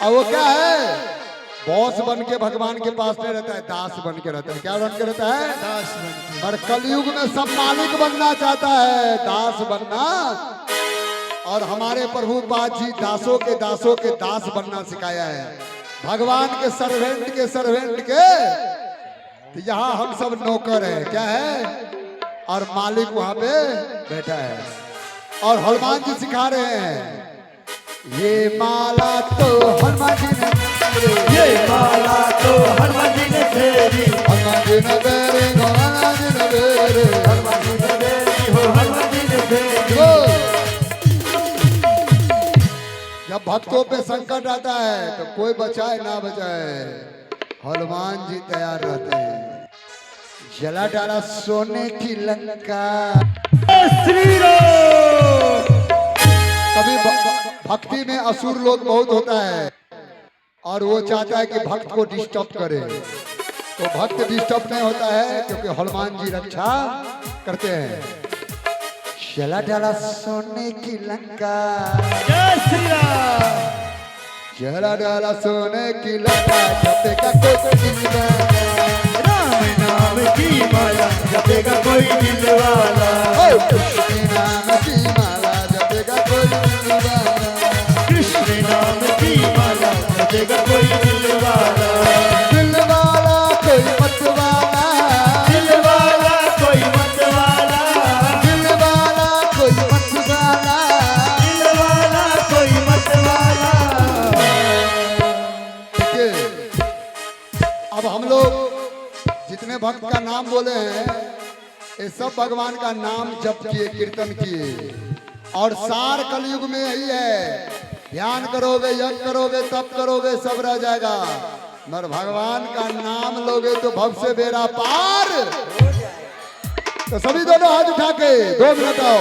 और वो क्या है, बॉस बन के भगवान के पास नहीं रहता है, दास बन के रहता है। क्या बन के रहता है? दास बन के। और कलयुग में सब मालिक बनना चाहता है, दास बनना। और हमारे प्रभुपाद जी दासों के दास बनना सिखाया है, भगवान के सर्वेंट के। तो यहाँ हम सब नौकर हैं, क्या है, और मालिक वहां पे बैठा है। और हनुमान जी सिखा रहे हैं, ये माला तो हनुमान जी ने, ये माला तो हनुमान जी ने फेरी, हनुमान जी ने बेरे, हनुमान जी ने बेरे, हनुमान जी ने फेरी हो, हनुमान जी ने फेरी। जब भक्तों पे संकट आता है तो कोई बचाए ना बचाए, हनुमान जी तैयार रहते हैं। जला डाला सोने की लंका। श्री राम। कभी भक्ति में असुर लोग बहुत होता है और वो चाहता है कि भक्त को डिस्टर्ब करे, तो भक्त डिस्टर्ब नहीं होता है क्योंकि हनुमान जी रक्षा करते हैं। जला डाला सोने की लंका, जय श्री राम। जला डाला सोने की लंका, जपेगा कोई दिलवाला, राम नाम की माला जपेगा कोई दिलवाला, कृष्ण नाम की माला जपेगा कोई दिलवाला, कृष्ण नाम की माला जपेगा कोई दिलवाला, दिलवाला कोई मतवाला, दिलवाला कोई मतवाला, दिलवाला कोई मतवाला, दिलवाला कोई मतवाला। देखिए, अब हम लोग जितने भक्त का नाम बोले हैं, ये सब भगवान का नाम जप किए, कीर्तन किए। और सार कलयुग में यही है, ध्यान करोगे, यज्ञ करोगे, तप करोगे, सब रह जाएगा, मगर भगवान का नाम लोगे तो भव से बेड़ा पार। तो सभी दोनों हाथ उठा के 2 मिनट आओ।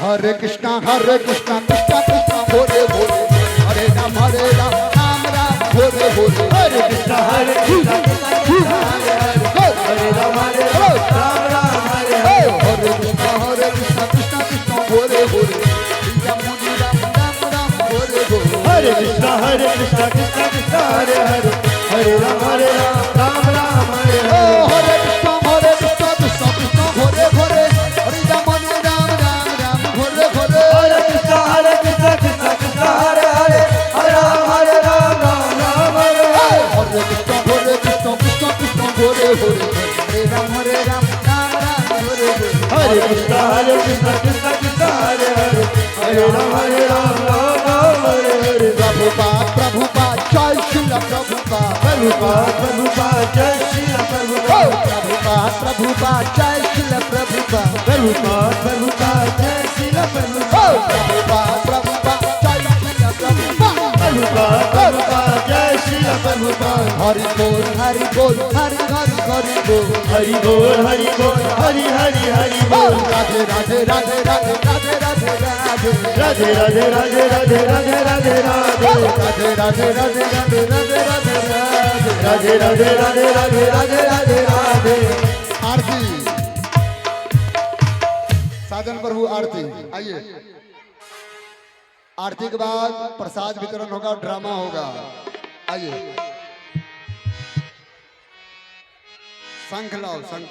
हरे कृष्णा कृष्णा कृष्णा भोले भोले, हरे राम राम राम भोले भोले, हरे कृष्णा हरे कृष्णा हरे राम राम राम हरे हरे, हरे कृष्णा कृष्णा कृष्णा भोले भोले, राम राम भोले भोले, हरे कृष्णा कृष्णा कृष्णा हरे हरे, हरे राम राम राम हरे हरे, हरे कृष्णा कृष्णा कृष्णा भोले भोले, हरे राम राम भोले भोले, हरे कृष्णा कृष्णा कृष्णा हरे हरे, हरे राम राम हरे हरे, हरे कृष्णा कृष्णा भोले भोले, हरे राम भोले भोले, हरे कृष्णा कृष्णा कृष्णा हरे हरे, हरे राम राम हरे हरे। प्रभुपाद जय श्री प्रभुपाद, प्रभुपाद जय श्री प्रभुपाद, प्रभुपाद जय श्री प्रभुपाद, प्रभुपाद जय श्री प्रभुपाद, प्रभुपाद जय श्री प्रभुपाद, प्रभुपाद जय श्री प्रभुपाद। हरि बोल हरि बोल, हरि हरि हरि बोल, हरि बोल हरि बोल, हरि हरि हरि बोल, राधे राधे राधे राधे राधे राधे राधे, राधे राधे राधे राधे राधे राधे राधे, राधे राधे राधे राधे राधे राधे राधे, राधे राधे राधे राधे राधे राधे। आरती साधन प्रभु, आरती आइए। आरती के बाद प्रसाद वितरण होगा, ड्रामा होगा, आइए। शंख लाओ, शंख।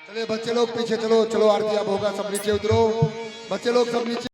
चलिए बच्चे लोग पीछे चलो, चलो आरती अब होगा, सब नीचे उतरो, बच्चे लोग सब नीचे।